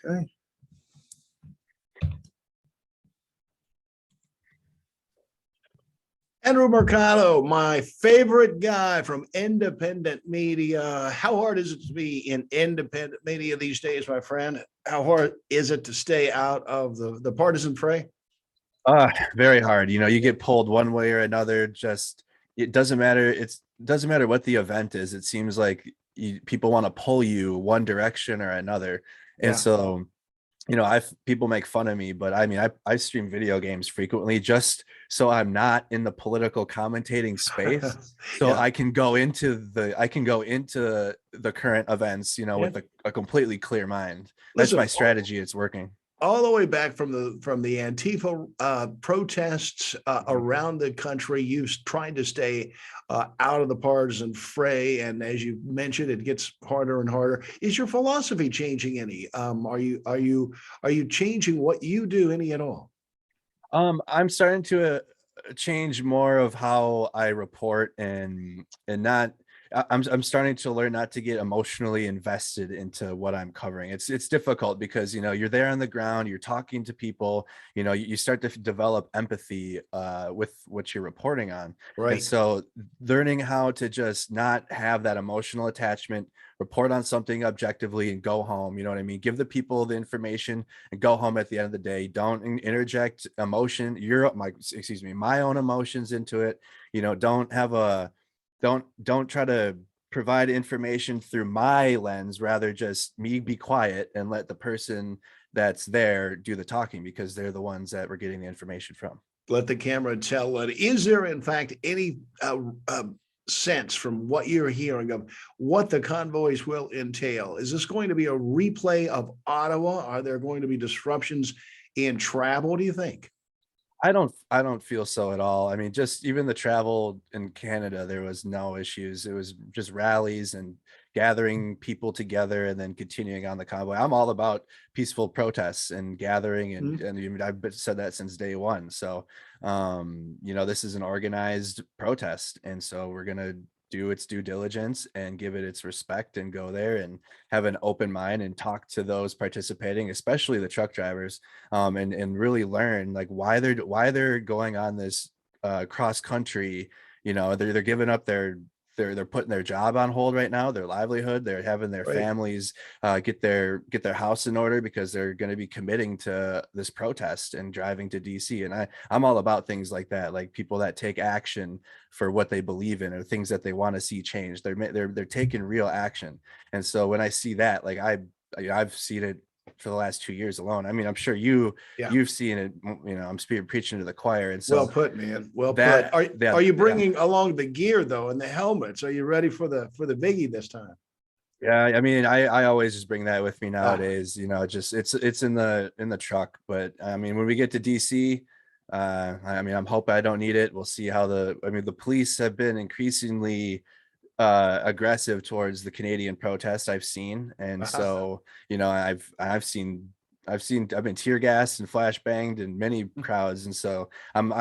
Okay. Andrew Mercado, my favorite guy from independent media. How hard is it to be in independent media these days, my friend? How hard is it to stay out of the partisan fray? Very hard. You get pulled one way or another. Just it doesn't matter. It doesn't matter what the event is. It seems like people want to pull you one direction or another. And Yeah. so, I people make fun of me, but I mean, I stream video games frequently just so I'm not in the political commentating space. So Yeah. I can go into the current events, Yeah. with a completely clear mind. That's Listen, my strategy. It's working. all the way back from the Antifa protests Mhm. around the country, you've tried to stay out of the partisan fray, and as you mentioned, it gets harder and harder. Is your philosophy changing any? Are you changing what you do any at all? I'm starting to change more of how I report and not. I'm starting to learn not to get emotionally invested into what I'm covering. It's difficult because you're there on the ground, you're talking to people, you start to develop empathy with what you're reporting on, and Right. so learning how to just not have that emotional attachment, report on something objectively, and go home. You know what I mean? Give the people the information and go home at the end of the day. Don't interject my own emotions into it. Don't have a don't try to provide information through my lens. Rather, just me be quiet and let the person that's there do the talking, because they're the ones that we're getting the information from. Let the camera tell it. Is there, in fact, any sense from what you're hearing of what the convoys will entail? Is this going to be a replay of Ottawa? Are there going to be disruptions in travel? What do you think? I don't feel so at all. I mean, just even the travel in Canada, there was no issues. It was just rallies and gathering people together and then continuing on the convoy. I'm all about peaceful protests and gathering, and Mhm. and I mean, I've said that since day one. So this is an organized protest, and so we're gonna do its due diligence and give it its respect and go there and have an open mind and talk to those participating, especially the truck drivers, and really learn like why they're going on this cross country. They're giving up they're putting their job on hold right now, their livelihood. They're having their Right. families get their house in order because they're going to be committing to this protest and driving to DC. And I'm all about things like that, like people that take action for what they believe in or things that they want to see change. They're taking real action. And so when I see that, like I've seen it for the last 2 years alone. I mean, I'm sure Yeah. you've seen it. I'm preaching to the choir, and Well so put, man. Well put. that Are you yeah. bringing along the gear though and the helmets? Are you ready for the biggie this time? Yeah, I mean, I always just bring that with me Ah, nowadays. Just it's in the truck. But I mean, when we get to DC, I mean, I'm hoping I don't need it. We'll see how the police have been increasingly aggressive towards the Canadian protests I've seen, and so I've been tear gassed and flashbanged in many crowds, and so I'm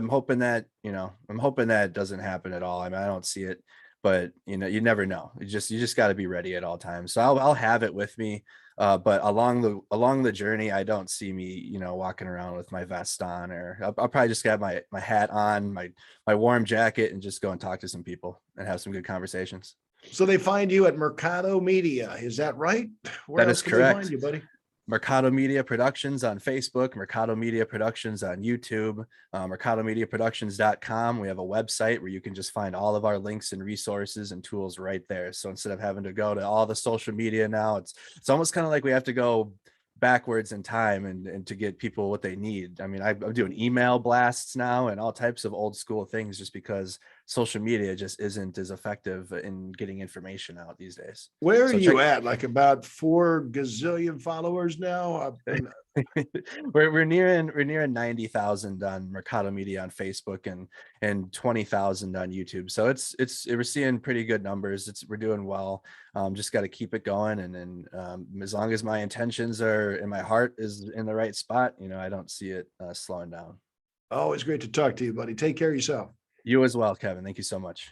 hoping that it doesn't happen at all. I mean, I don't see it, but you never know. You just got to be ready at all times. So I'll have it with me. But along the journey, I don't see me, walking around with my vest on, or I'll probably just have my hat on, my warm jacket, and just go and talk to some people and have some good conversations. so they find you at Mercado Media. Is that right? Where That else is can they find correct. you, buddy? Mercado Media Productions on Facebook, Mercado Media Productions on YouTube, mercadomediaproductions.com. We have a website where you can just find all of our links and resources and tools right there. So instead of having to go to all the social media now, it's almost kind of like we have to go backwards in time and to get people what they need. I mean, I'm doing email blasts now and all types of old school things just because social media just isn't as effective in getting information out these days. Where are So you check. at? Like about 4 gazillion followers now? We're nearing 90,000 on Mercado Media on Facebook and 20,000 on YouTube. So we're seeing pretty good numbers. We're doing well. Just got to keep it going, and then as long as my intentions are and my heart is in the right spot, I don't see it slowing down. Always great to talk to you, buddy. Take care of yourself. You as well, Kevin. Thank you so much.